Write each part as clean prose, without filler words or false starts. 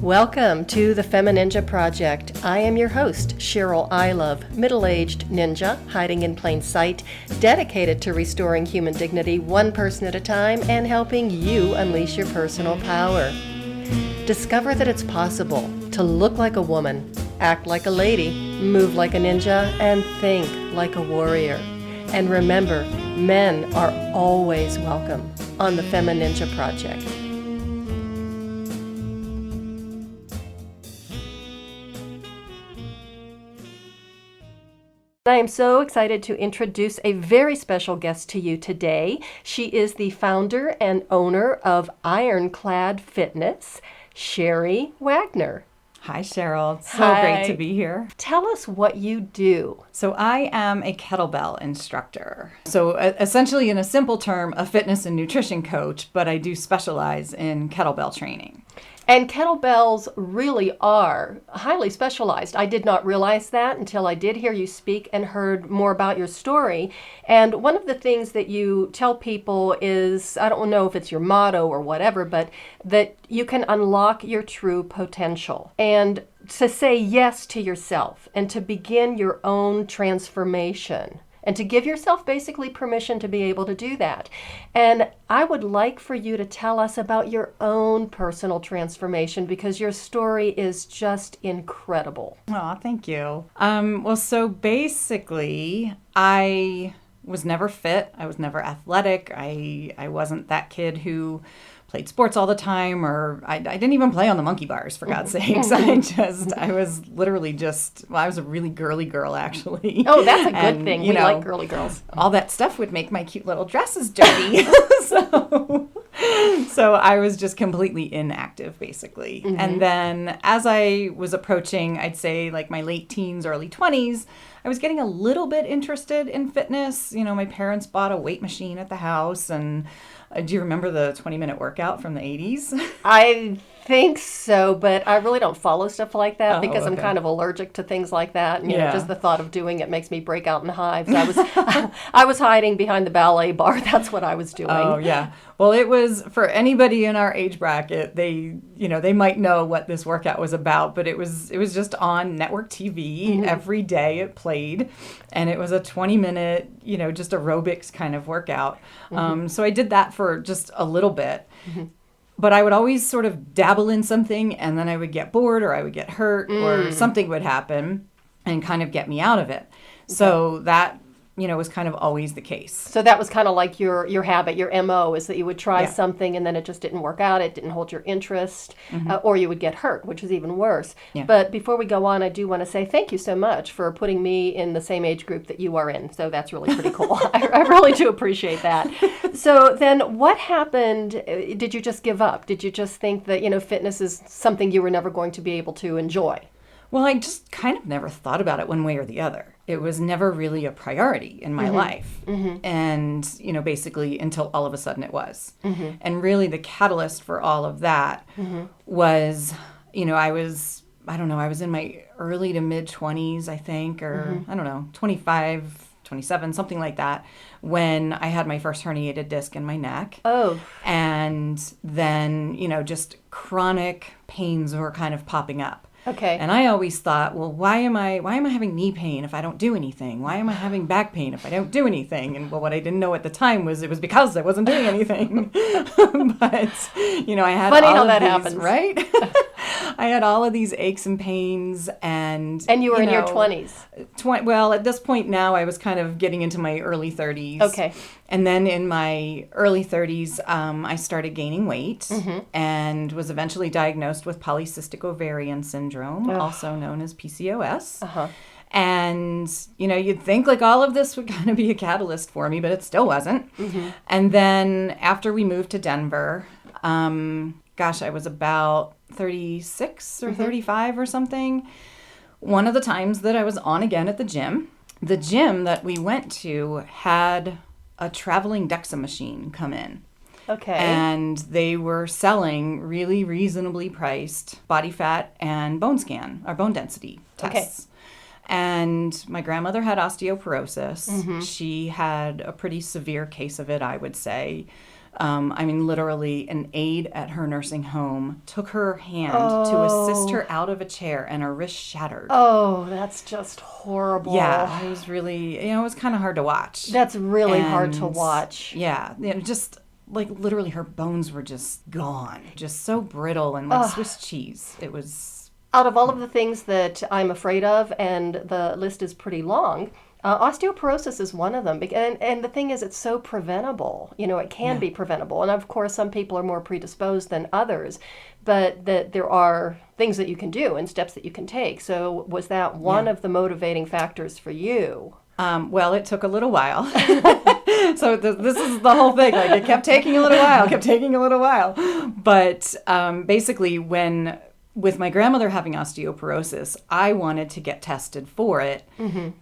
Welcome to the FemiNinja Project. I am your host, Cheryl I Love, middle-aged ninja, hiding in plain sight, dedicated to restoring human dignity one person at a time and helping you unleash your personal power. Discover that it's possible to look like a woman, act like a lady, move like a ninja, and think like a warrior. And remember, men are always welcome on the FemiNinja Project. I am so excited to introduce a very special guest to you today. She is the founder and owner of Ironclad Fitness, Shari Wagner. Hi, Cheryl. It's so Hi. great to be here. Tell us what you do. So I am a kettlebell instructor. So essentially, in a simple term, a fitness and nutrition coach, but I do specialize in kettlebell training. And kettlebells really are highly specialized. I did not realize that until I did hear you speak and heard more about your story. And one of the things that you tell people is, I don't know if it's your motto or whatever, but that you can unlock your true potential. And to say yes to yourself and to begin your own transformation. And to give yourself basically permission to be able to do that. And I would like for you to tell us about your own personal transformation because your story is just incredible. Oh, thank you. So basically, I was never fit. I was never athletic. I wasn't that kid who played sports all the time, or I didn't even play on the monkey bars, for God's sakes. I was literally I was a really girly girl, actually. Oh, that's a good thing. We like girly girls. All that stuff would make my cute little dresses dirty. So I was just completely inactive, basically. Mm-hmm. And then as I was approaching, I'd say like my late teens, early 20s, I was getting a little bit interested in fitness. You know, my parents bought a weight machine at the house, and do you remember the 20-minute workout from the 80s? I think so, but I really don't follow stuff like that because okay. I'm kind of allergic to things like that. And, just the thought of doing it makes me break out in hives. I was hiding behind the ballet bar. That's what I was doing. Oh, yeah. Well, it was for anybody in our age bracket. They might know what this workout was about, but it was just on network TV. Mm-hmm. Every day it played, and it was a 20-minute, just aerobics kind of workout. Mm-hmm. So I did that for just a little bit. Mm-hmm. But I would always sort of dabble in something, and then I would get bored, or I would get hurt, or something would happen and kind of get me out of it. Okay. So that, was kind of always the case. So that was kind of like your habit, your MO, is that you would try something and then it just didn't work out, it didn't hold your interest, or you would get hurt, which is even worse. Yeah. But before we go on, I do want to say thank you so much for putting me in the same age group that you are in. So that's really pretty cool. I really do appreciate that. So then what happened? Did you just give up? Did you just think that, fitness is something you were never going to be able to enjoy? Well, I just kind of never thought about it one way or the other. It was never really a priority in my life. Mm-hmm. And, basically until all of a sudden it was. Mm-hmm. And really the catalyst for all of that was, I was in my early to mid 20s, I think, or 25, 27, something like that, when I had my first herniated disc in my neck. Oh. And then, just chronic pains were kind of popping up. Okay. And I always thought, well, why am I having knee pain if I don't do anything? Why am I having back pain if I don't do anything? And what I didn't know at the time was it was because I wasn't doing anything. But, I had funny all how of that these, happens. Right? I had all of these aches and pains, and you were in your 20s. Well, at this point now, I was kind of getting into my early 30s. Okay. And then in my early 30s, I started gaining weight and was eventually diagnosed with polycystic ovarian syndrome, also known as PCOS. Uh-huh. And, you'd think like all of this would kind of be a catalyst for me, but it still wasn't. Mm-hmm. And then after we moved to Denver, I was about 36 or 35 or something. One of the times that I was on again at the gym that we went to had a traveling DEXA machine come in. Okay. And they were selling really reasonably priced body fat and bone density tests. Okay. And my grandmother had osteoporosis. Mm-hmm. She had a pretty severe case of it, I would say. I mean, literally, an aide at her nursing home took her hand to assist her out of a chair, and her wrist shattered. Oh, that's just horrible. Yeah, it was really, it was kind of hard to watch. That's really hard to watch. Yeah, just like literally her bones were just gone, just so brittle and like Swiss cheese. It was... Out of all of the things that I'm afraid of, and the list is pretty long, osteoporosis is one of them. And the thing is, it's so preventable. It can be preventable. And of course, some people are more predisposed than others, but that there are things that you can do and steps that you can take. So was that one of the motivating factors for you? Well, it took a little while. So this is the whole thing. Like, it kept taking a little while. But basically, with my grandmother having osteoporosis, I wanted to get tested for it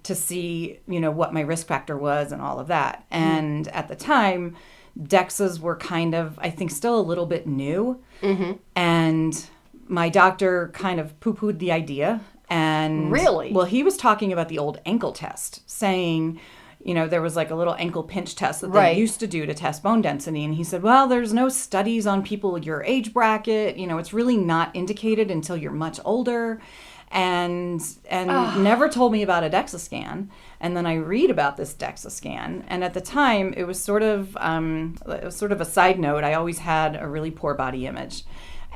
to see, what my risk factor was and all of that. And at the time, DEXAs were kind of, I think, still a little bit new. And my doctor kind of poo-pooed the idea. And really? Well, he was talking about the old ankle test, saying, there was like a little ankle pinch test that they used to do to test bone density. And he said, well, there's no studies on people your age bracket. It's really not indicated until you're much older. And never told me about a DEXA scan. And then I read about this DEXA scan. And at the time, it was sort of a side note. I always had a really poor body image.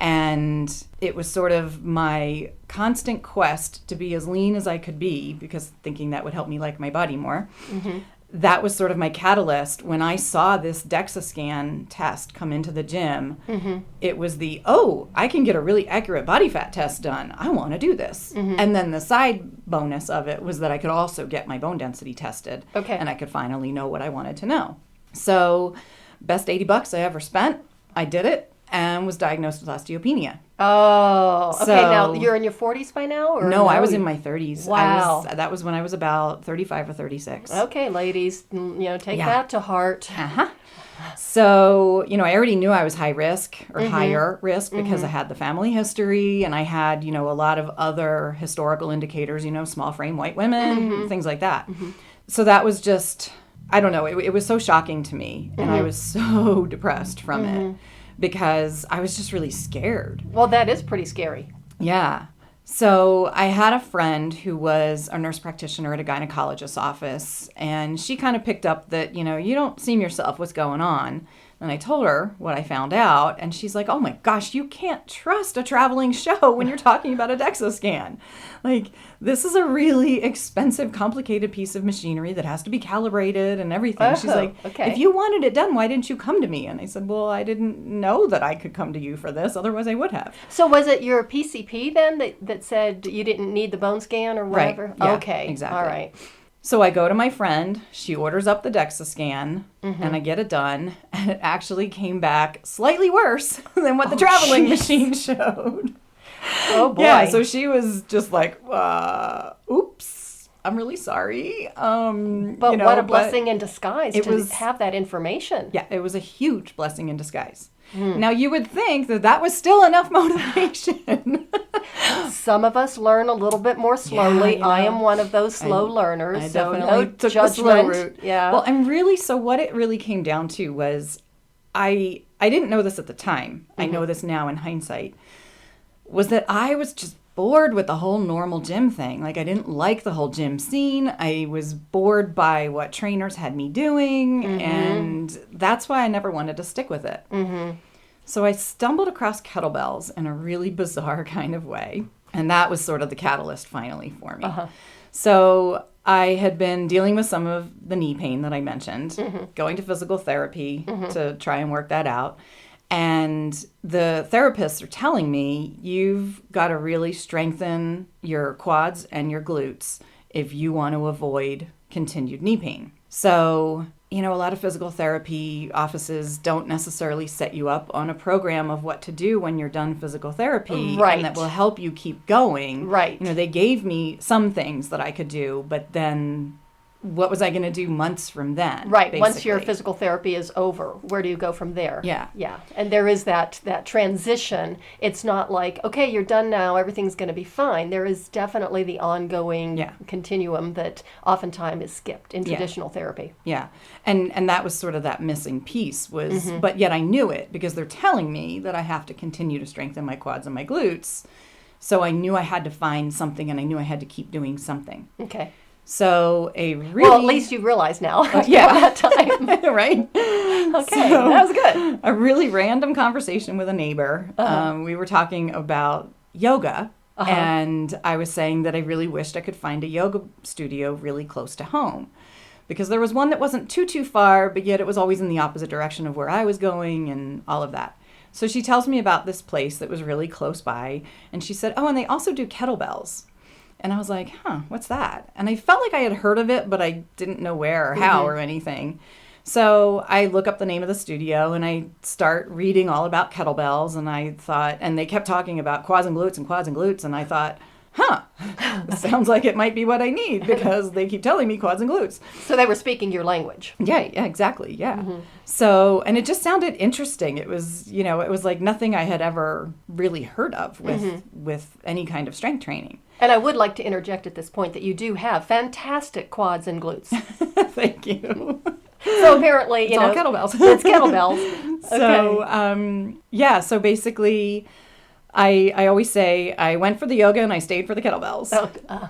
And it was sort of my constant quest to be as lean as I could be, because thinking that would help me like my body more. That was sort of my catalyst. When I saw this DEXA scan test come into the gym, it was I can get a really accurate body fat test done. I want to do this. And then the side bonus of it was that I could also get my bone density tested. Okay. And I could finally know what I wanted to know. So best $80 I ever spent, I did it. And was diagnosed with osteopenia. Oh, okay. Now, you're in your 40s by now? Or no, I was in my 30s. Wow. That was when I was about 35 or 36. Okay, ladies, take that to heart. So, I already knew I was high risk or higher risk because I had the family history, and I had, a lot of other historical indicators, small frame white women, things like that. So that was just, I don't know, it was so shocking to me, and I was so depressed from it. Because I was just really scared. Well, that is pretty scary. Yeah. So I had a friend who was a nurse practitioner at a gynecologist's office, and she kind of picked up that, you don't seem yourself, what's going on? And I told her what I found out, and she's like, oh my gosh, you can't trust a traveling show when you're talking about a DEXA scan. Like, this is a really expensive, complicated piece of machinery that has to be calibrated and everything. She's like, if you wanted it done, why didn't you come to me? And I said, well, I didn't know that I could come to you for this. Otherwise, I would have. So was it your PCP then that said you didn't need the bone scan or whatever? Right. Yeah, okay. Exactly. All right. So I go to my friend, she orders up the DEXA scan, and I get it done, and it actually came back slightly worse than what the traveling machine showed. Oh, boy. Yeah, so she was just like, oops, I'm really sorry. But what a blessing in disguise to have that information. Yeah, it was a huge blessing in disguise. Now, you would think that was still enough motivation. Some of us learn a little bit more slowly. Yeah, I am one of those slow learners, so no took the judgment. Slow route. Yeah. Well, so what it really came down to was, I didn't know this at the time. I know this now in hindsight, was that I was just bored with the whole normal gym thing. Like, I didn't like the whole gym scene. I was bored by what trainers had me doing, and that's why I never wanted to stick with it. So I stumbled across kettlebells in a really bizarre kind of way, and that was sort of the catalyst finally for me. So I had been dealing with some of the knee pain that I mentioned, going to physical therapy to try and work that out. And the therapists are telling me, you've got to really strengthen your quads and your glutes if you want to avoid continued knee pain. So, a lot of physical therapy offices don't necessarily set you up on a program of what to do when you're done physical therapy. Right. And that will help you keep going. Right. They gave me some things that I could do, but then what was I going to do months from then? Right. Basically. Once your physical therapy is over, where do you go from there? Yeah. Yeah. And there is that transition. It's not like, okay, you're done now, everything's going to be fine. There is definitely the ongoing continuum that oftentimes is skipped in traditional therapy. Yeah. And that was sort of that missing piece was, but yet I knew it because they're telling me that I have to continue to strengthen my quads and my glutes. So I knew I had to find something, and I knew I had to keep doing something. Okay. So a really... Well, at least you realize now. Yeah. That time. Right? Okay, So, that was good. A really random conversation with a neighbor. We were talking about yoga, and I was saying that I really wished I could find a yoga studio really close to home. Because there was one that wasn't too far, but yet it was always in the opposite direction of where I was going and all of that. So she tells me about this place that was really close by, and she said, oh, and they also do kettlebells. And I was like, what's that? And I felt like I had heard of it, but I didn't know where or how or anything. So I look up the name of the studio and I start reading all about kettlebells. And I thought, and they kept talking about quads and glutes and quads and glutes. And I thought, sounds like it might be what I need because they keep telling me quads and glutes. So they were speaking your language. Yeah, exactly. Yeah. So, and it just sounded interesting. It was, it was like nothing I had ever really heard of with any kind of strength training. And I would like to interject at this point that you do have fantastic quads and glutes. Thank you. So apparently, it's all kettlebells. It's kettlebells. So, so basically, I always say I went for the yoga and I stayed for the kettlebells.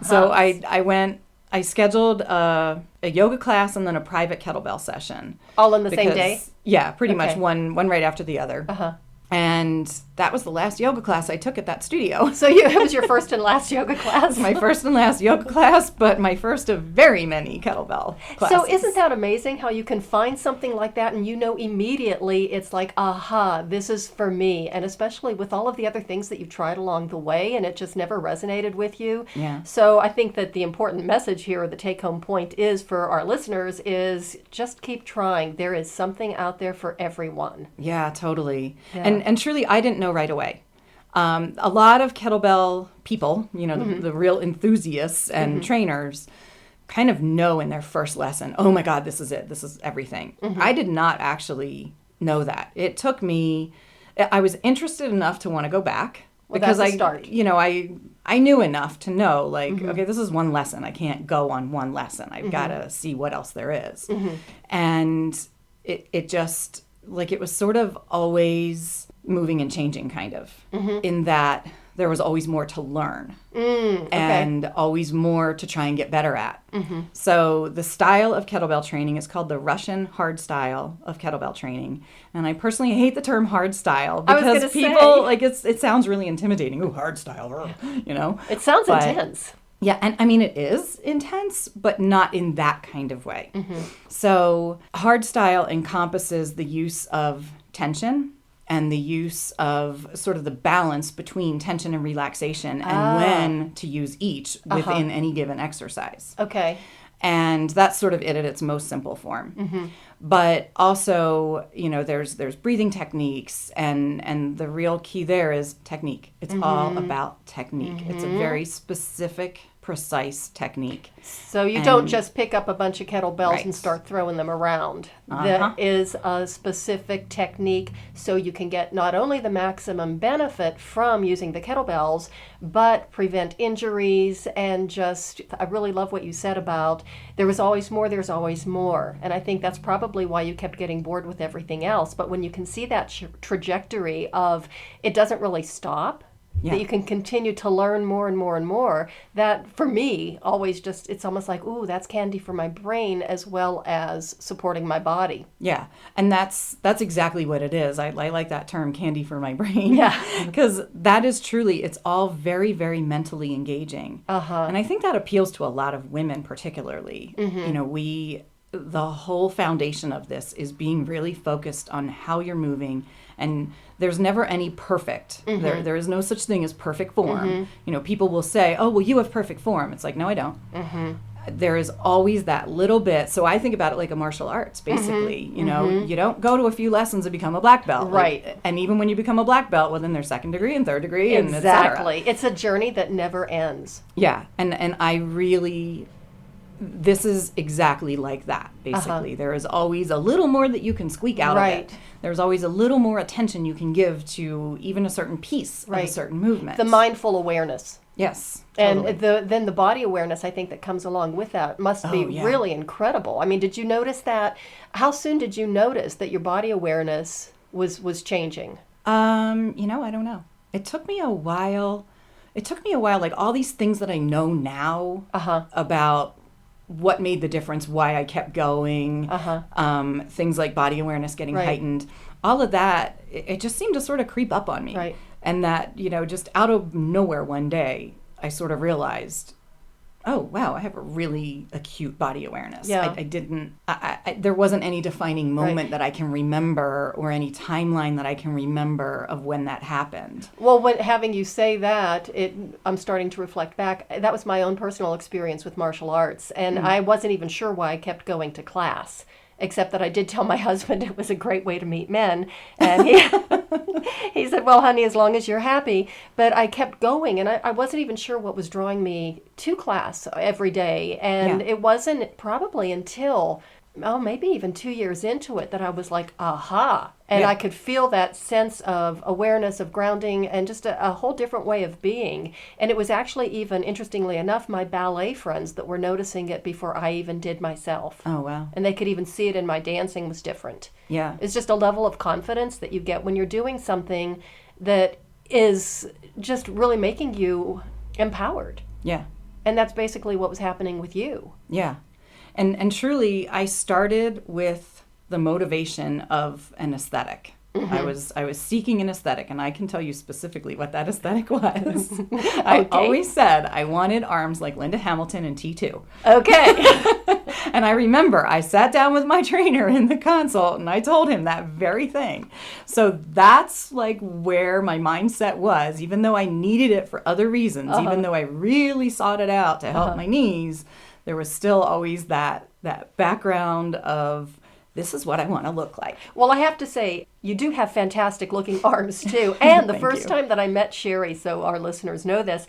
So I scheduled a yoga class and then a private kettlebell session. All in the same day? Yeah, pretty much one right after the other. And that was the last yoga class I took at that studio. So it was your first and last yoga class? My first and last yoga class, but my first of very many kettlebell classes. So isn't that amazing how you can find something like that and immediately it's like, aha, this is for me. And especially with all of the other things that you've tried along the way and it just never resonated with you. Yeah. So I think that the important message here, or the take-home point is for our listeners is just keep trying. There is something out there for everyone. Yeah, totally. Yeah. And truly, I didn't know right away. A lot of kettlebell people, the real enthusiasts and trainers, kind of know in their first lesson, oh my God, this is it. This is everything. I did not actually know that. It took me, I was interested enough to want to go back. Well, because that's a start. I knew enough to know, like, okay, this is one lesson. I can't go on one lesson. I've got to see what else there is. And it just, like, it was sort of always moving and changing kind of in that there was always more to learn and always more to try and get better at. So the style of kettlebell training is called the Russian hard style of kettlebell training. And I personally hate the term hard style because people like it sounds really intimidating. Ooh, hard style, It sounds intense. Yeah, and I mean, it is intense, but not in that kind of way. So hard style encompasses the use of tension and the use of sort of the balance between tension and relaxation and when to use each within any given exercise. Okay. And that's sort of it at its most simple form. But also, there's breathing techniques, and the real key there is technique. It's all about technique. It's a very specific, precise technique. So you don't just pick up a bunch of kettlebells and start throwing them around. There is a specific technique so you can get not only the maximum benefit from using the kettlebells, but prevent injuries and just, I really love what you said about there was always more, there's always more. And I think that's probably why you kept getting bored with everything else. But when you can see that trajectory of it doesn't really stop, that you can continue to learn more and more and more, that for me always just, it's almost like, ooh, that's candy for my brain as well as supporting my body. Yeah, and that's exactly what it is. I like that term, candy for my brain. Yeah. Because that is truly, it's all very, very mentally engaging. And I think that appeals to a lot of women particularly. The whole foundation of this is being really focused on how you're moving, and there's never any perfect. There is no such thing as perfect form. People will say, oh, well, you have perfect form. It's like, no, I don't. There is always that little bit. So I think about it like a martial arts, basically. You don't go to a few lessons and become a black belt. Right. And even when you become a black belt, well, then there's second degree and third degree and et cetera. Exactly. It's a journey that never ends. Yeah. And I really this is exactly like that, basically. There is always a little more that you can squeak out of it. There's always a little more attention you can give to even a certain piece of a certain movement. The mindful awareness. Yes. Totally. And then the body awareness, I think, that comes along with that must be really incredible. I mean, did you notice that? How soon did you notice that your body awareness was changing? I don't know. It took me a while. Like all these things that I know now about what made the difference, why I kept going, things like body awareness getting heightened, all of that, it just seemed to sort of creep up on me. Right. And that, just out of nowhere one day, I sort of realized, oh, wow, I have a really acute body awareness. Yeah. There wasn't any defining moment that I can remember or any timeline that I can remember of when that happened. Well, having you say that, I'm starting to reflect back. That was my own personal experience with martial arts, and I wasn't even sure why I kept going to class, except that I did tell my husband it was a great way to meet men. And he said, well, honey, as long as you're happy. But I kept going, and I wasn't even sure what was drawing me to class every day. And it wasn't probably until, maybe even 2 years into it that I was like, aha. And I could feel that sense of awareness, of grounding, and just a whole different way of being. And it was actually even, interestingly enough, my ballet friends that were noticing it before I even did myself. Oh, wow. And they could even see it in my dancing was different. Yeah. It's just a level of confidence that you get when you're doing something that is just really making you empowered. Yeah. And that's basically what was happening with you. Yeah. And truly, I started with the motivation of an aesthetic. I was seeking an aesthetic, and I can tell you specifically what that aesthetic was. I always said I wanted arms like Linda Hamilton in T2. Okay. And I remember I sat down with my trainer in the consult and I told him that very thing. So that's like where my mindset was, even though I needed it for other reasons, even though I really sought it out to help my knees, there was still always that background of, this is what I want to look like. Well, I have to say, you do have fantastic looking arms too. And the first time that I met Shari, so our listeners know this,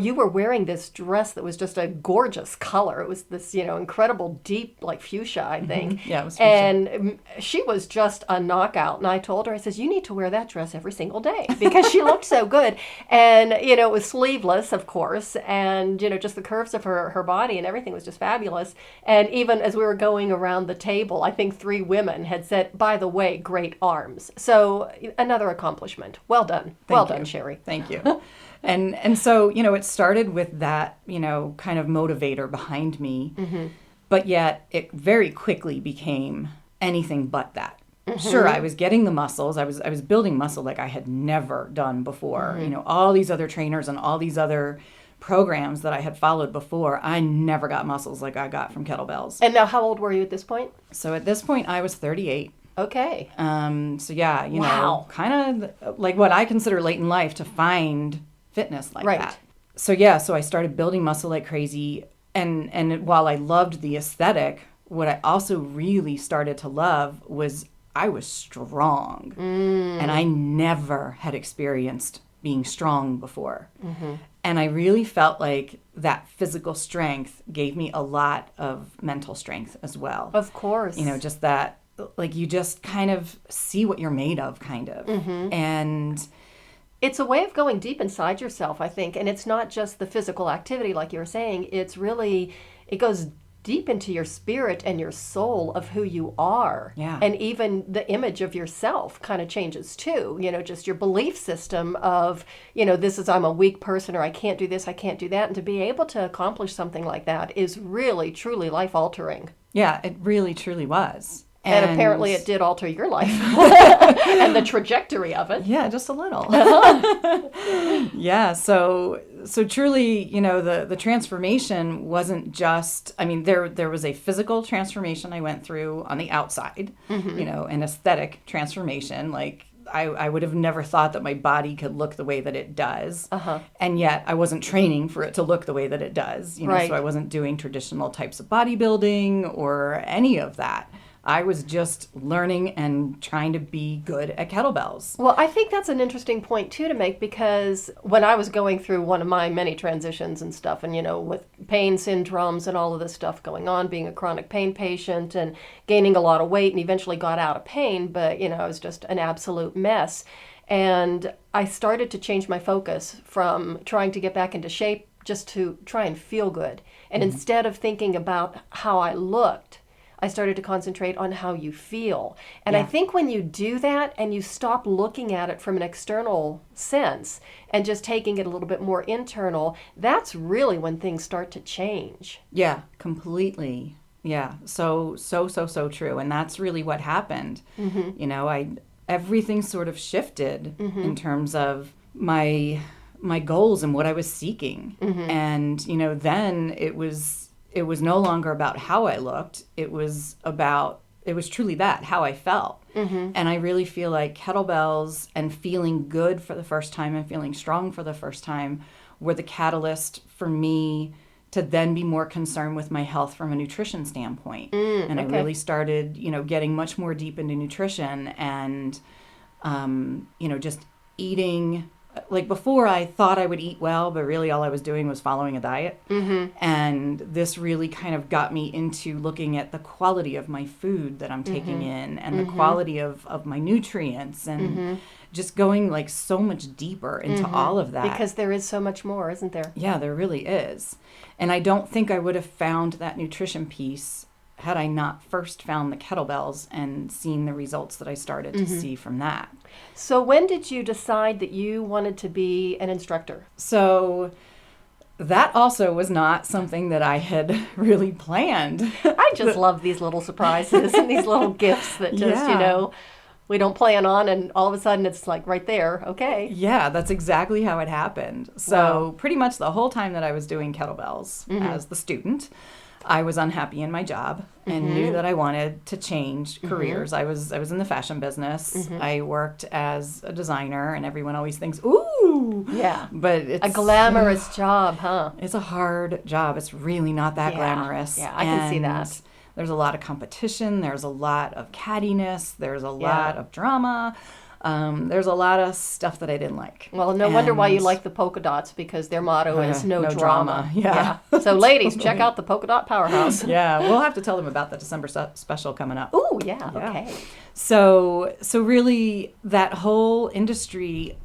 you were wearing this dress that was just a gorgeous color. It was this, incredible deep, like fuchsia, I think. Mm-hmm. Yeah, it was fuchsia. And she was just a knockout. And I told her, I says, you need to wear that dress every single day because she looked so good. And, it was sleeveless, of course. And, just the curves of her body and everything was just fabulous. And even as we were going around the table, I think 3 women had said, by the way, great arms. So another accomplishment. Well done. Well done, Shari. Thank you. And so, it started with that, kind of motivator behind me. Mm-hmm. But yet it very quickly became anything but that. Mm-hmm. Sure, I was getting the muscles. I was building muscle like I had never done before. Mm-hmm. All these other trainers and all these other programs that I had followed before, I never got muscles like I got from kettlebells. And now how old were you at this point? So at this point, I was 38. Okay. So yeah, kind of like what I consider late in life to find fitness like that. So yeah, so I started building muscle like crazy. And while I loved the aesthetic, what I also really started to love was I was strong. And I never had experienced being strong before. Mm-hmm. And I really felt like that physical strength gave me a lot of mental strength as well. Of course. Just that, like, you just kind of see what you're made of, kind of. Mm-hmm. And it's a way of going deep inside yourself, I think. And it's not just the physical activity, like you were saying. It's really, it goes deep into your spirit and your soul of who you are. Yeah. And even the image of yourself kind of changes too. Just your belief system of, this is, I'm a weak person, or I can't do this, I can't do that. And to be able to accomplish something like that is really, truly life altering. Yeah, it really, truly was. And apparently it did alter your life and the trajectory of it. Yeah, just a little. Yeah, so truly, the transformation wasn't just, there was a physical transformation I went through on the outside, an aesthetic transformation. Like, I would have never thought that my body could look the way that it does. And yet I wasn't training for it to look the way that it does. So I wasn't doing traditional types of bodybuilding or any of that. I was just learning and trying to be good at kettlebells. Well, I think that's an interesting point too to make, because when I was going through one of my many transitions and stuff, and with pain syndromes and all of this stuff going on, being a chronic pain patient and gaining a lot of weight, and eventually got out of pain, but I was just an absolute mess. And I started to change my focus from trying to get back into shape just to try and feel good. And instead of thinking about how I looked, I started to concentrate on how you feel. And I think when you do that and you stop looking at it from an external sense and just taking it a little bit more internal, that's really when things start to change. Yeah, completely. Yeah, so true. And that's really what happened. Everything sort of shifted in terms of my goals and what I was seeking. And, then it was no longer about how I looked. It was truly that, how I felt. And I really feel like kettlebells and feeling good for the first time and feeling strong for the first time were the catalyst for me to then be more concerned with my health from a nutrition standpoint. And I really started, getting much more deep into nutrition and, just eating. Like before, I thought I would eat well, but really all I was doing was following a diet. And this really kind of got me into looking at the quality of my food that I'm taking in and the quality of my nutrients and just going like so much deeper into all of that. Because there is so much more, isn't there? Yeah, there really is. And I don't think I would have found that nutrition piece had I not first found the kettlebells and seen the results that I started to see from that. So when did you decide that you wanted to be an instructor? So that also was not something that I had really planned. I just love these little surprises and these little gifts that just, we don't plan on, and all of a sudden it's like right there. Okay. Yeah, that's exactly how it happened. So pretty much the whole time that I was doing kettlebells as the student, I was unhappy in my job and knew that I wanted to change careers. I was in the fashion business. I worked as a designer, and everyone always thinks, ooh. Yeah. But it's a glamorous job, huh? It's a hard job. It's really not that glamorous. Yeah, I can see that. There's a lot of competition. There's a lot of cattiness. There's a lot of drama. There's a lot of stuff that I didn't like. Well, no wonder why you like the polka dots, because their motto is no drama. Yeah. So ladies, check out the Polka Dot Powerhouse. Yeah, we'll have to tell them about the December special coming up. Oh, yeah, okay. So really that whole industry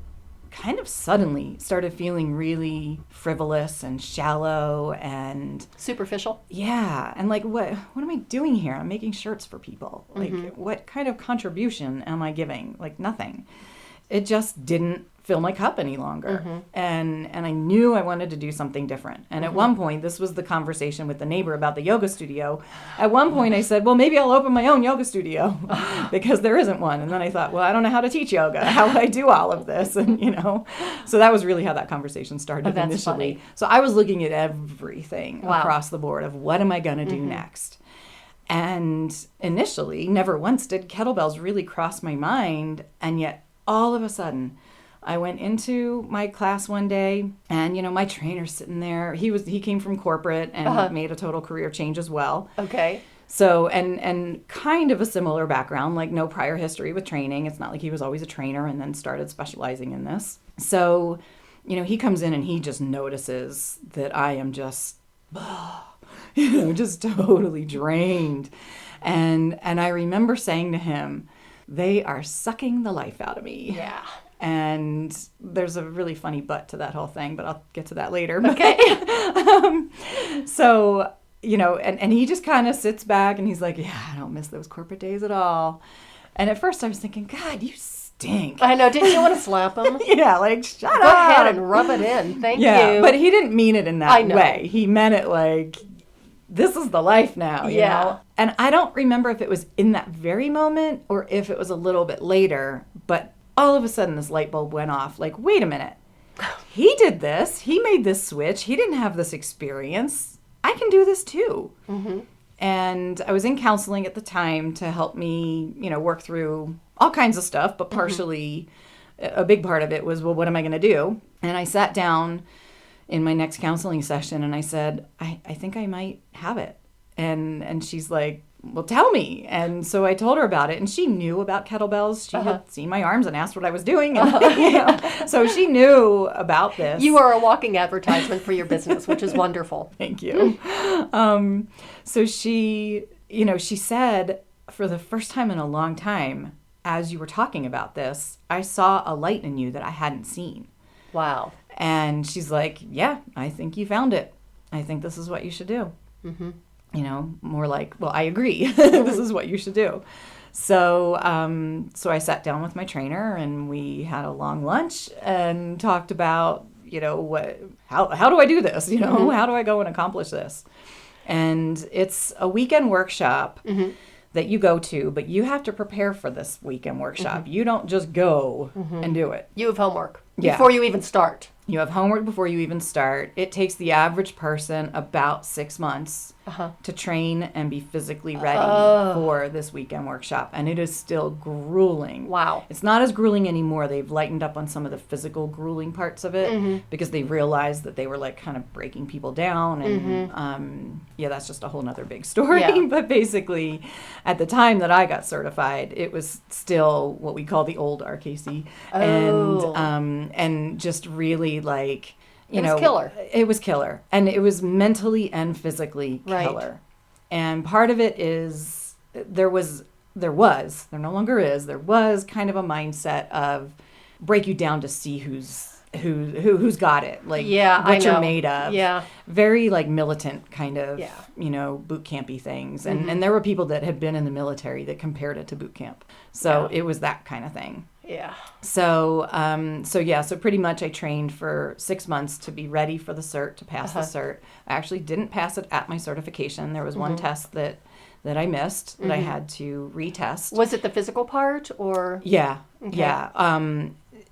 kind of suddenly started feeling really frivolous and shallow and superficial. Yeah, and like what am I doing here? I'm making shirts for people. Like what kind of contribution am I giving? Like nothing. It just didn't fill my cup any longer. And I knew I wanted to do something different. And at one point, this was the conversation with the neighbor about the yoga studio. At one point I said, well, maybe I'll open my own yoga studio because there isn't one. And then I thought, well, I don't know how to teach yoga. How would I do all of this? And, so that was really how that conversation started initially. Funny. So I was looking at everything across the board of what am I going to do next? And initially, never once did kettlebells really cross my mind. And yet all of a sudden, I went into my class one day and, my trainer's sitting there. He came from corporate and made a total career change as well. Okay. So, and kind of a similar background, like no prior history with training. It's not like he was always a trainer and then started specializing in this. So, he comes in and he just notices that I am just, just totally drained. And I remember saying to him, they are sucking the life out of me. Yeah. And there's a really funny butt to that whole thing, but I'll get to that later. Okay. So, and he just kind of sits back and he's like, yeah, I don't miss those corporate days at all. And at first I was thinking, God, you stink. I know. Didn't you want to slap him? Yeah, like, shut up. Go ahead and rub it in. Thank you. But he didn't mean it in that way. He meant it like, this is the life now, you know? And I don't remember if it was in that very moment or if it was a little bit later, but all of a sudden this light bulb went off. Like, wait a minute. He did this. He made this switch. He didn't have this experience. I can do this too. And I was in counseling at the time to help me, work through all kinds of stuff, but partially a big part of it was, well, what am I going to do? And I sat down in my next counseling session and I said, I think I might have it. And she's like, well, tell me. And so I told her about it, and she knew about kettlebells. She had seen my arms and asked what I was doing. And, so she knew about this. You are a walking advertisement for your business, which is wonderful. Thank you. So she, she said, for the first time in a long time, as you were talking about this, I saw a light in you that I hadn't seen. Wow. And she's like, yeah, I think you found it. I think this is what you should do. Mm-hmm. More like, well, I agree. This is what you should do. So I sat down with my trainer and we had a long lunch and talked about, how do I do this? How do I go and accomplish this? And it's a weekend workshop that you go to, but you have to prepare for this weekend workshop. You don't just go and do it. You have homework before you even start. You have homework before you even start. It takes the average person about 6 months to train and be physically ready for this weekend workshop. And it is still grueling. Wow. It's not as grueling anymore. They've lightened up on some of the physical grueling parts of it because they realized that they were like kind of breaking people down. And that's just a whole nother big story. Yeah. But basically, at the time that I got certified, it was still what we call the old RKC. Oh. And just really like, it was killer. It was killer. And it was mentally and physically killer. Right. And part of it is there no longer is, there was kind of a mindset of break you down to see who's got it, like what you're made of. Yeah. Very like militant kind of, boot campy things. And there were people that had been in the military that compared it to boot camp. So it was that kind of thing. Yeah. So pretty much I trained for 6 months to be ready for the cert, to pass the cert. I actually didn't pass it at my certification. There was one test that I missed that I had to retest. Was it the physical part or? Yeah. Okay. Yeah.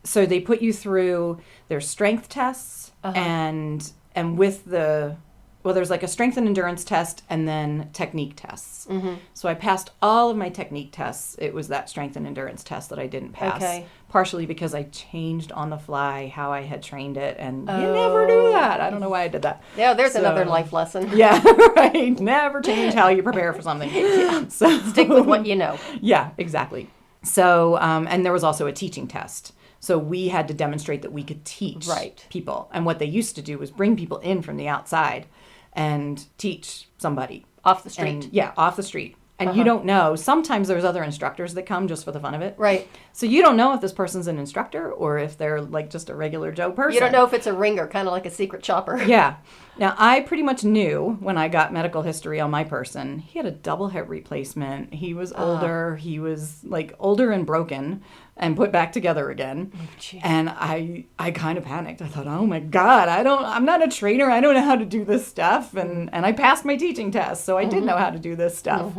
So they put you through their strength tests and with there's like a strength and endurance test and then technique tests. So I passed all of my technique tests. It was that strength and endurance test that I didn't pass, partially because I changed on the fly how I had trained it, and you never do that. I don't know why I did that. Yeah, there's another life lesson. Yeah, right. Never change how you prepare for something. So stick with what you know. Yeah, exactly. So, and there was also a teaching test. So we had to demonstrate that we could teach people. And what they used to do was bring people in from the outside and teach somebody. Off the street. Off the street. And you don't know. Sometimes there's other instructors that come just for the fun of it. Right. So you don't know if this person's an instructor or if they're like just a regular Joe person. You don't know if it's a ringer, kind of like a secret shopper. Yeah. Now, I pretty much knew when I got medical history on my person, he had a double hip replacement. He was older. He was like older and broken and put back together again. Oh, and I kind of panicked. I thought, oh my God, I'm not a trainer. I don't know how to do this stuff. And I passed my teaching test, so I did know how to do this stuff.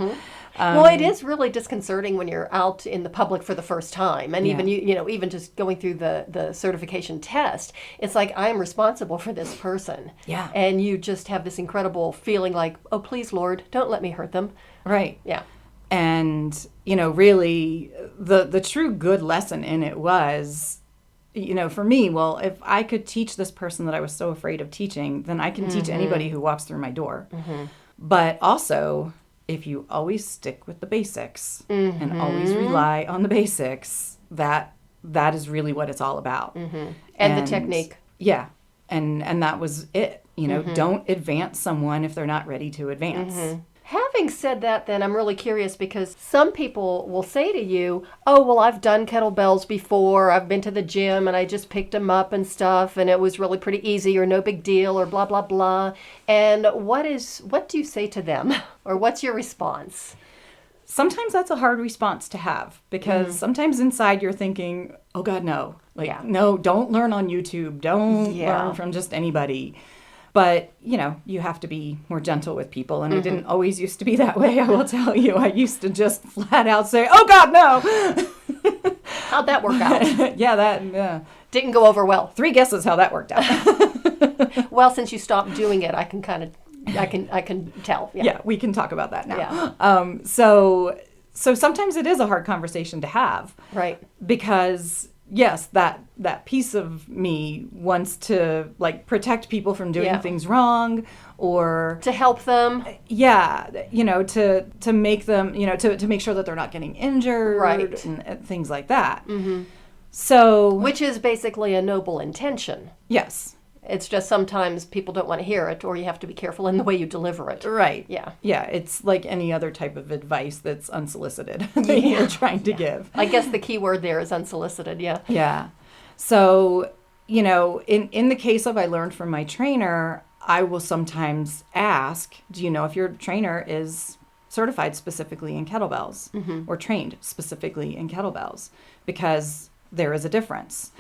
Well, it is really disconcerting when you're out in the public for the first time, and even even just going through the certification test. It's like, I am responsible for this person. Yeah. And you just have this incredible feeling like, oh, please, Lord, don't let me hurt them. Right. Yeah. And really, the true good lesson in it was, for me, well, if I could teach this person that I was so afraid of teaching, then I can teach anybody who walks through my door. But also, if you always stick with the basics and always rely on the basics, that is really what it's all about. And the technique. Yeah. And that was it. Don't advance someone if they're not ready to advance. Having said that, then, I'm really curious because some people will say to you, oh, well, I've done kettlebells before. I've been to the gym and I just picked them up and stuff and it was really pretty easy or no big deal or blah, blah, blah. And what do you say to them? Or what's your response? Sometimes that's a hard response to have because sometimes inside you're thinking, oh, God, no. No, don't learn on YouTube. Don't learn from just anybody. But, you have to be more gentle with people. And I didn't always used to be that way, I will tell you. I used to just flat out say, oh, God, no. How'd that work out? Yeah, didn't go over well. 3 guesses how that worked out. Well, since you stopped doing it, I can tell. Yeah, we can talk about that now. Yeah. So sometimes it is a hard conversation to have. Right. Because yes, that piece of me wants to like protect people from doing things wrong, or to help them. To make them, to make sure that they're not getting injured, right, and things like that. So, which is basically a noble intention. Yes. It's just sometimes people don't want to hear it, or you have to be careful in the way you deliver it. Right. Yeah. Yeah, it's like any other type of advice that's unsolicited that you're trying to give. I guess the key word there is unsolicited, yeah. Yeah. So, in the case of I learned from my trainer, I will sometimes ask, do you know if your trainer is certified specifically in kettlebells or trained specifically in kettlebells? Because there is a difference.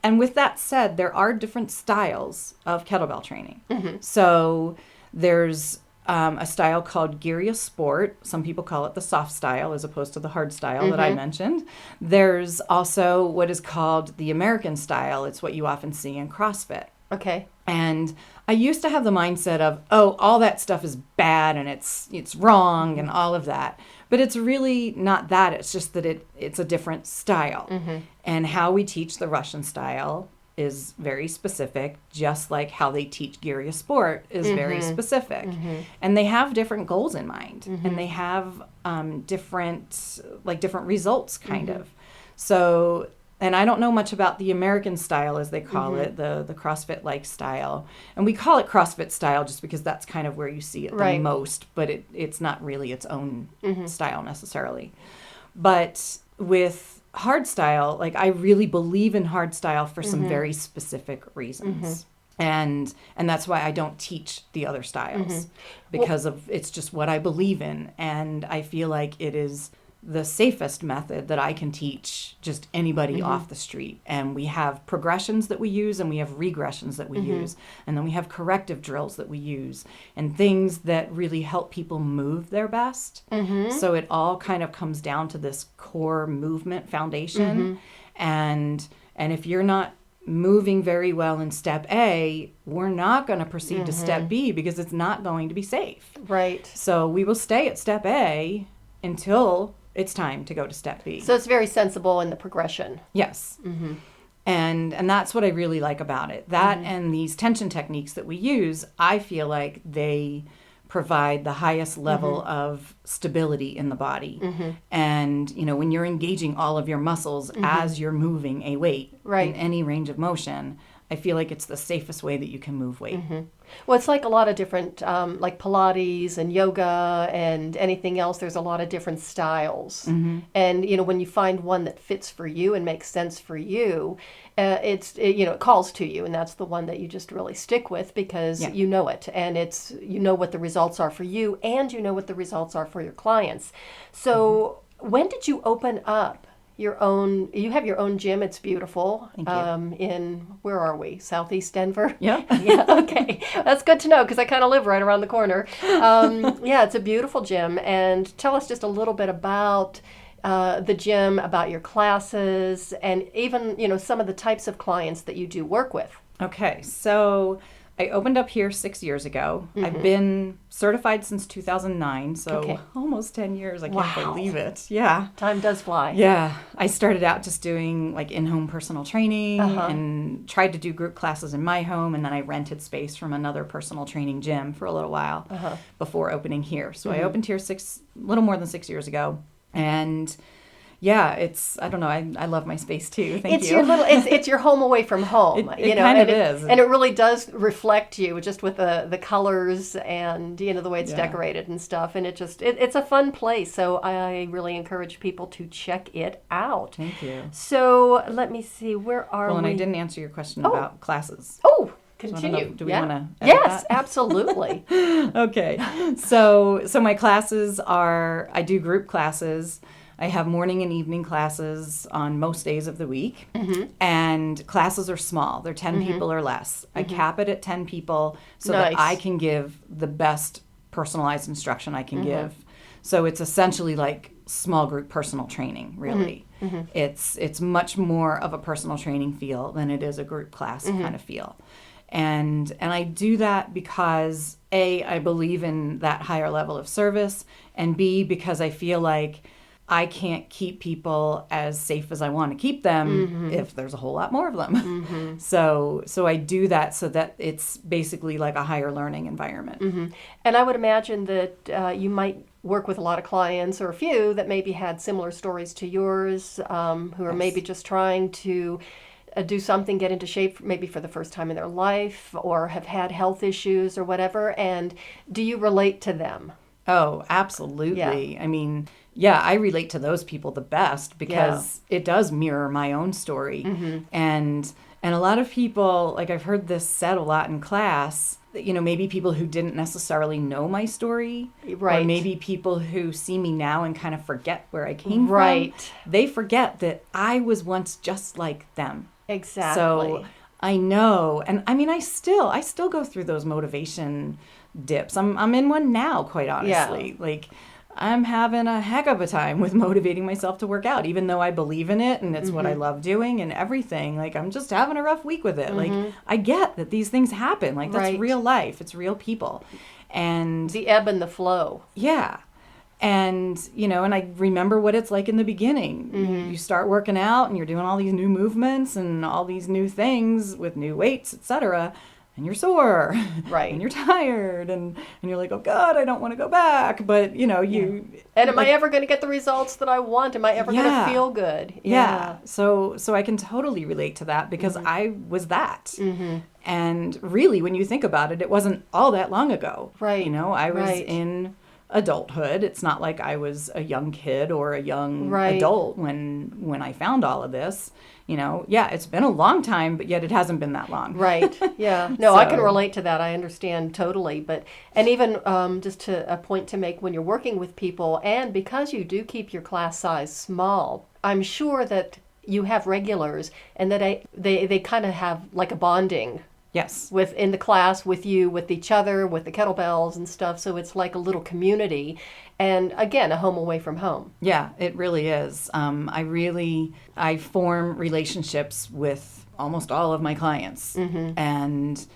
And with that said, there are different styles of kettlebell training. So there's a style called Gyria Sport. Some people call it the soft style as opposed to the hard style that I mentioned. There's also what is called the American style. It's what you often see in CrossFit. Okay. And I used to have the mindset of, oh, all that stuff is bad and it's wrong and all of that. But it's really not that. It's just that it's a different style. And how we teach the Russian style is very specific, just like how they teach Gyria Sport is very specific. And they have different goals in mind. And they have different results, kind of. So, and I don't know much about the American style, as they call it, the CrossFit-like style. And we call it CrossFit style just because that's kind of where you see it the most, but it's not really its own style necessarily. But with hard style, like I really believe in hard style for some very specific reasons. And that's why I don't teach the other styles, because it's just what I believe in. And I feel like it is the safest method that I can teach just anybody off the street. And we have progressions that we use, and we have regressions that we use. And then we have corrective drills that we use, and things that really help people move their best. So it all kind of comes down to this core movement foundation. And if you're not moving very well in step A, we're not going to proceed to step B because it's not going to be safe. Right. So we will stay at step A until it's time to go to step B. So it's very sensible in the progression. Yes. And that's what I really like about it. That and these tension techniques that we use, I feel like they provide the highest level of stability in the body. And, when you're engaging all of your muscles as you're moving a weight in any range of motion, I feel like it's the safest way that you can move weight. Well, it's like a lot of different, like Pilates and yoga and anything else. There's a lot of different styles. And, when you find one that fits for you and makes sense for you, it calls to you. And that's the one that you just really stick with because you know it. And you know what the results are for you, and you know what the results are for your clients. So when did you open up you have your own gym? It's beautiful. Thank you. In, where are we? Southeast Denver? Yeah. Yeah, okay. That's good to know because I kind of live right around the corner. It's a beautiful gym. And tell us just a little bit about the gym, about your classes, and even, some of the types of clients that you do work with. Okay, so I opened up here 6 years ago. I've been certified since 2009, so almost 10 years. I can't believe it. Yeah. Time does fly. Yeah. I started out just doing like in-home personal training and tried to do group classes in my home, and then I rented space from another personal training gym for a little while before opening here. So I opened here little more than 6 years ago, and I don't know. I love my space too. Thank you. It's your home away from home. It kind of is. And it really does reflect you just with the colors and, the way it's decorated and stuff. And it's a fun place. So I really encourage people to check it out. Thank you. So let me see. Where are we? Well, and I didn't answer your question about classes. Oh, continue. Do we want to? Yes, absolutely. Okay. So my classes I do group classes. I have morning and evening classes on most days of the week, and classes are small. They're 10 people or less. I cap it at 10 people so that I can give the best personalized instruction I can give. So it's essentially like small group personal training, really. It's much more of a personal training feel than it is a group class kind of feel. And I do that because A, I believe in that higher level of service, and B, because I feel like I can't keep people as safe as I want to keep them if there's a whole lot more of them. So I do that so that it's basically like a higher learning environment. And I would imagine that you might work with a lot of clients, or a few that maybe had similar stories to yours, who are maybe just trying to do something, get into shape maybe for the first time in their life, or have had health issues or whatever. And do you relate to them? Oh, absolutely. I mean, yeah, I relate to those people the best because it does mirror my own story. And a lot of people, like I've heard this said a lot in class, that, maybe people who didn't necessarily know my story, Right. or maybe people who see me now and kind of forget where I came from. They forget that I was once just like them. Exactly. So I know, and I mean, I still go through those motivation dips. I'm in one now, quite honestly. Like, I'm having a heck of a time with motivating myself to work out, even though I believe in it and it's what I love doing and everything. Like, I'm just having a rough week with it. Like, I get that these things happen. Like, that's real life. It's real people. And the ebb and the flow. Yeah. And, and I remember what it's like in the beginning. You start working out and you're doing all these new movements and all these new things with new weights, etc. And you're sore. Right. And you're tired. And you're like, oh, God, I don't want to go back. But, you... And am I ever going to get the results that I want? Am I ever going to feel good? Yeah. So I can totally relate to that because I was that. And really, when you think about it, it wasn't all that long ago. Right. I was in adulthood. It's not like I was a young kid or a young adult when I found all of this. It's been a long time, but yet it hasn't been that long. Right. Yeah. No, I can relate to that. I understand totally. And even just to a point to make, when you're working with people, and because you do keep your class size small, I'm sure that you have regulars and that they kind of have like a bonding. Yes. In the class, with you, with each other, with the kettlebells and stuff. So it's like a little community. And again, a home away from home. Yeah, it really is. I form relationships with almost all of my clients. And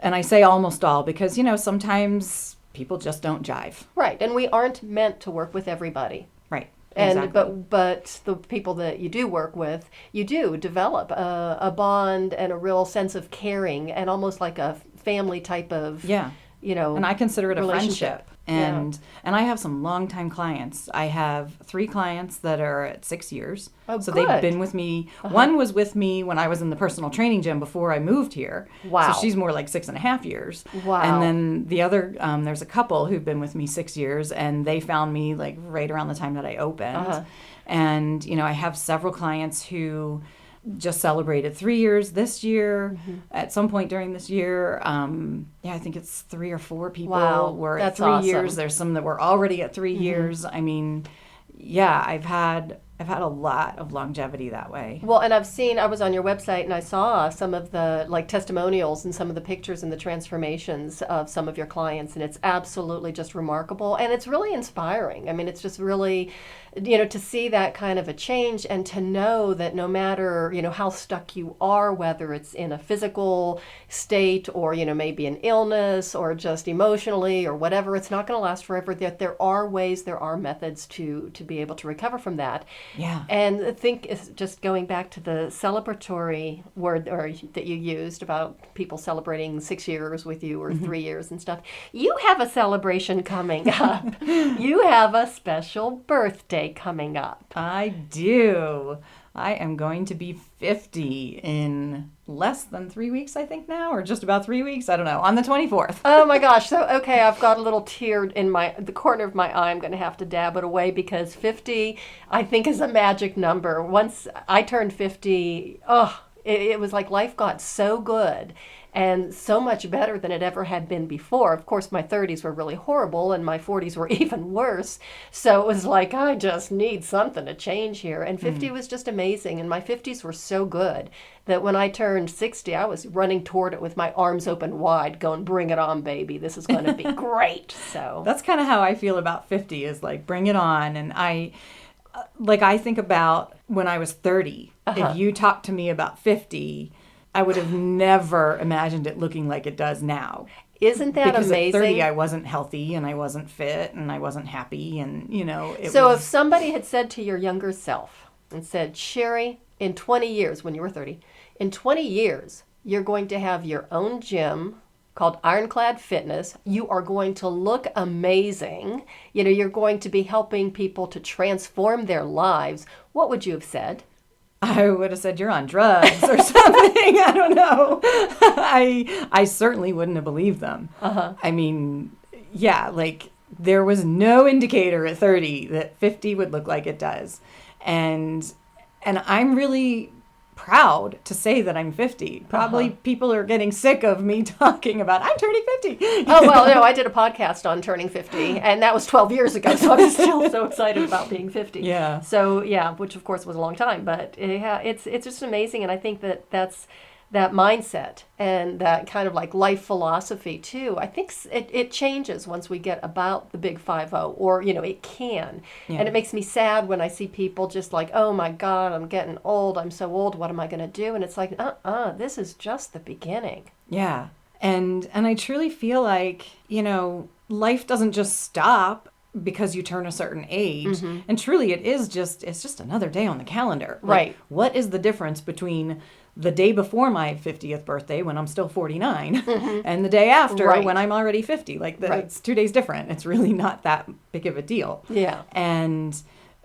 I say almost all because, sometimes people just don't jive. Right. And we aren't meant to work with everybody. Right. And exactly. but the people that you do work with, you do develop a bond and a real sense of caring, and almost like a family type of And I consider it a friendship. And Yeah. I have some longtime clients. I have 3 clients that are at 6 years. Oh, so good. they've been with me. One was with me when I was in the personal training gym before I moved here. Wow. So she's more like 6.5 years. Wow. And then the other, there's a couple who've been with me 6 years, and they found me like right around the time that I opened. And, I have several clients who just celebrated 3 years this year. At some point during this year, I think it's 3 or 4 people were at 3 years. There's some that were already at 3 years. I mean, I've had a lot of longevity that way. Well, and I was on your website and I saw some of the testimonials and some of the pictures and the transformations of some of your clients, and it's absolutely just remarkable, and it's really inspiring. I mean, it's just really, to see that kind of a change, and to know that no matter, how stuck you are, whether it's in a physical state or, maybe an illness or just emotionally or whatever, it's not going to last forever. That there are ways, there are methods to be able to recover from that. Yeah. And I think it's just going back to the celebratory word that you used about people celebrating 6 years with you or 3 years and stuff. You have a celebration coming up. You have a special birthday coming up. I do. I am going to be 50 in less than 3 weeks, I think now, or just about 3 weeks. I don't know. On the 24th. Oh my gosh. So, okay, I've got a little tear in the corner of my eye. I'm going to have to dab it away because 50, I think, is a magic number. Once I turned 50, it was like life got so good and so much better than it ever had been before. Of course, my 30s were really horrible and my 40s were even worse. So it was like, I just need something to change here. And 50 was just amazing. And my 50s were so good that when I turned 60, I was running toward it with my arms open wide, going, bring it on, baby. This is going to be great. So that's kind of how I feel about 50, is like, bring it on. And I think about when I was 30. If you talked to me about 50, I would have never imagined it looking like it does now. Isn't that because amazing? at 30 I wasn't healthy and I wasn't fit and I wasn't happy, and So if somebody had said to your younger self and said, Shari, in 20 years, when you were 30, in 20 years, you're going to have your own gym called Ironclad Fitness. You are going to look amazing. You're going to be helping people to transform their lives. What would you have said? I would have said, you're on drugs or something. I don't know. I certainly wouldn't have believed them. I mean, yeah, like there was no indicator at 30 that 50 would look like it does. And I'm really proud to say that I'm 50. Probably people are getting sick of me talking about I'm turning 50. Oh, well, no, I did a podcast on turning 50, and that was 12 years ago, so I'm still so excited about being 50. Yeah. So, yeah, which of course was a long time, but yeah, it's just amazing, and I think that's that mindset and that kind of like life philosophy too. I think it changes once we get about the big 50, or it can. Yeah. And it makes me sad when I see people just like, oh my God, I'm getting old. I'm so old. What am I going to do? And it's like, this is just the beginning. Yeah. And I truly feel like, life doesn't just stop because you turn a certain age. And truly it's just another day on the calendar. Right. Like, what is the difference between the day before my 50th birthday when I'm still 49 and the day after when I'm already 50? Like it's 2 days different. It's really not that big of a deal. Yeah. And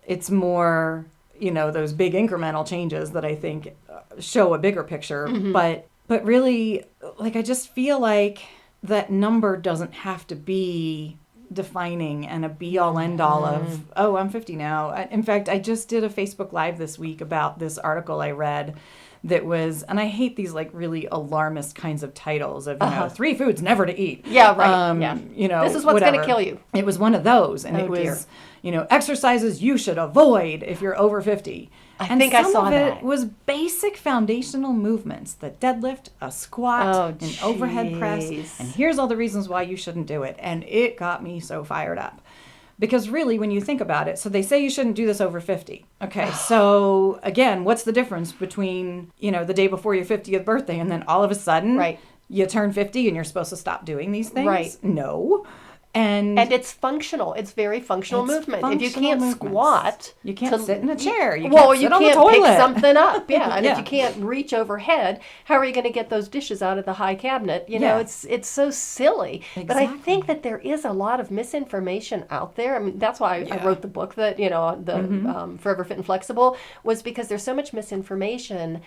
it's more, those big incremental changes that I think show a bigger picture. But really, like, I just feel like that number doesn't have to be defining and a be-all end-all of, oh, I'm 50 now. In fact, I just did a Facebook Live this week about this article I read that was, and I hate these like really alarmist kinds of titles of, 3 foods never to eat. Yeah, right. This is what's going to kill you. It was one of those, and it was, exercises you should avoid if you're over 50. I think I saw that. Some of it was basic foundational movements, the deadlift, a squat, an overhead press, and here's all the reasons why you shouldn't do it. And it got me so fired up. Because really, when you think about it, so they say you shouldn't do this over 50. Okay, so again, what's the difference between, the day before your 50th birthday and then all of a sudden you turn 50 and you're supposed to stop doing these things? Right. No. And it's functional. It's very functional movement. If you can't squat, you can't sit in a chair. You can't pick something up. Yeah, and if you can't reach overhead, how are you going to get those dishes out of the high cabinet? It's so silly. Exactly. But I think that there is a lot of misinformation out there. I mean, that's why I wrote the book that the Forever Fit and Flexible, was because there's so much misinformation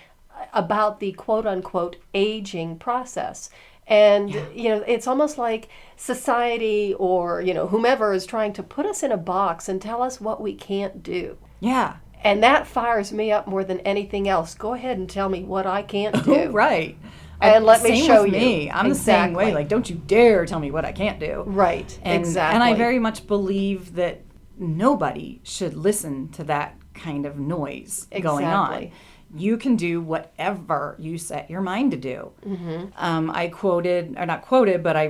about the quote unquote aging process. And, it's almost like society or, whomever is trying to put us in a box and tell us what we can't do. Yeah. And that fires me up more than anything else. Go ahead and tell me what I can't do. Right. And let me show you. Me. I'm the same way. Like, don't you dare tell me what I can't do. Right. Exactly. And I very much believe that nobody should listen to that kind of noise going on. You can do whatever you set your mind to do. I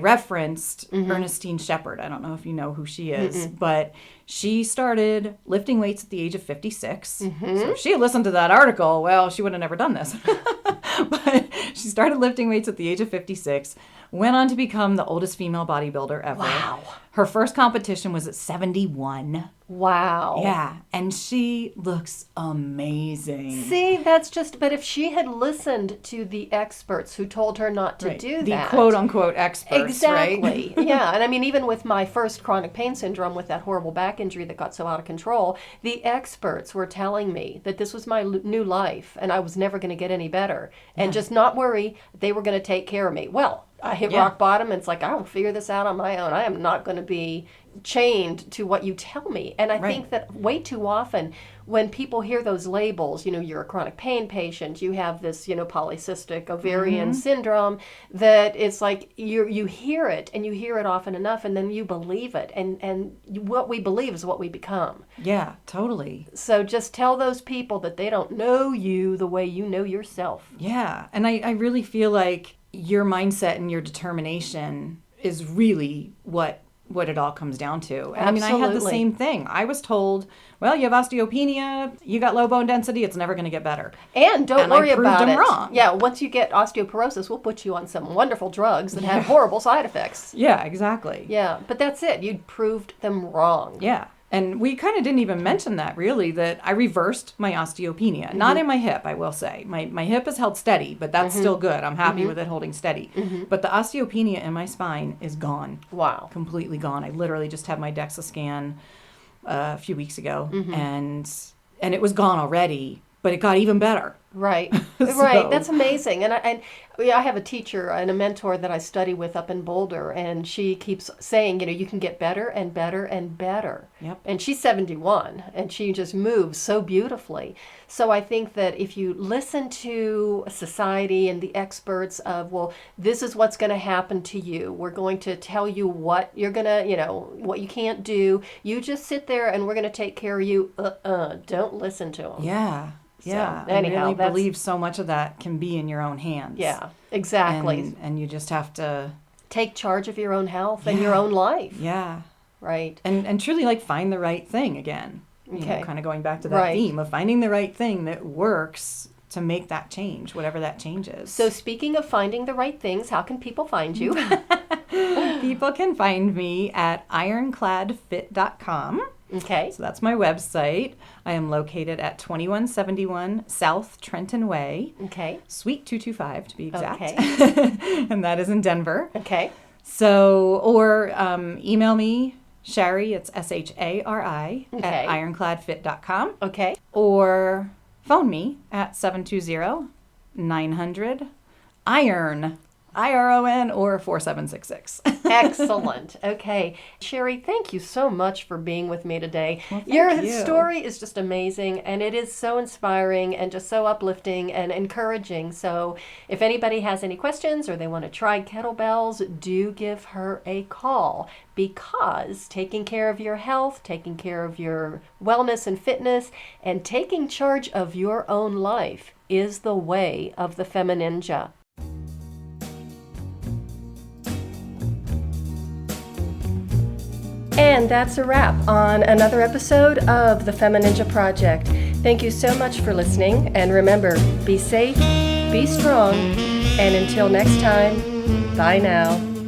referenced Ernestine Shepherd. I don't know if you know who she is, but she started lifting weights at the age of 56. So if she had listened to that article, well, she would have never done this. But she started lifting weights at the age of 56, went on to become the oldest female bodybuilder ever. Wow. Her first competition was at 71. Wow. Yeah, and she looks amazing. See, but if she had listened to the experts who told her not to do that. The quote-unquote experts, exactly. Right? Yeah, and I mean, even with my first chronic pain syndrome with that horrible back injury that got so out of control, the experts were telling me that this was my new life and I was never going to get any better. And just not worry, they were going to take care of me. Well, I hit rock bottom, and it's like, I will figure this out on my own. I am not going to be chained to what you tell me. And I think that way too often when people hear those labels, you're a chronic pain patient, you have this, polycystic ovarian syndrome, that it's like you hear it, and you hear it often enough, and then you believe it. And what we believe is what we become. Yeah, totally. So just tell those people that they don't know you the way you know yourself. Yeah, and I really feel like your mindset and your determination is really what what it all comes down to. And I mean, I had the Absolutely. same thing. I was told, well, you have osteopenia, you got low bone density, it's never going to get better. And don't And I worry proved about them it. wrong. Yeah, once you get osteoporosis, we'll put you on some wonderful drugs that have horrible side effects. Yeah, exactly. Yeah, but that's it. You proved them wrong. Yeah. And we kind of didn't even mention that, really, that I reversed my osteopenia. Not in my hip, I will say. My hip is held steady, but that's still good. I'm happy with it holding steady. But the osteopenia in my spine is gone. Wow. Completely gone. I literally just had my DEXA scan a few weeks ago, and it was gone already, but it got even better. Right. So- Right. That's amazing. And I have a teacher and a mentor that I study with up in Boulder, and she keeps saying, you can get better and better and better. Yep. And she's 71, and she just moves so beautifully. So I think that if you listen to society and the experts of, well, this is what's going to happen to you. We're going to tell you what you're going to, what you can't do. You just sit there and we're going to take care of you. Don't listen to them. Yeah. Yeah. anyhow, I really that's- believe so much of that can be in your own hands. Yeah, exactly. And you just have to, Take charge of your own health and your own life. yeah. Right. And truly find the right thing again. Okay. Kind of going back to that Right. theme of finding the right thing that works to make that change, whatever that change is. So speaking of finding the right things, how can people find you? People can find me at ironcladfit.com. Okay. So that's my website. I am located at 2171 South Trenton Way, Okay. Suite 225 to be exact. Okay. And that is in Denver. Okay. So, or email me, Shari, it's Shari, Okay. at ironcladfit.com. Okay. Or phone me at 720-900-IRON, IRON, or 4766. Excellent. Okay. Shari, thank you so much for being with me today. Well, thank Your you. story is just amazing, and it is so inspiring and just so uplifting and encouraging. So if anybody has any questions or they want to try kettlebells, do give her a call, because taking care of your health, taking care of your wellness and fitness, and taking charge of your own life is the way of the FemiNinja. And that's a wrap on another episode of the FemiNinja Project. Thank you so much for listening, and remember, be safe, be strong, and until next time, bye now.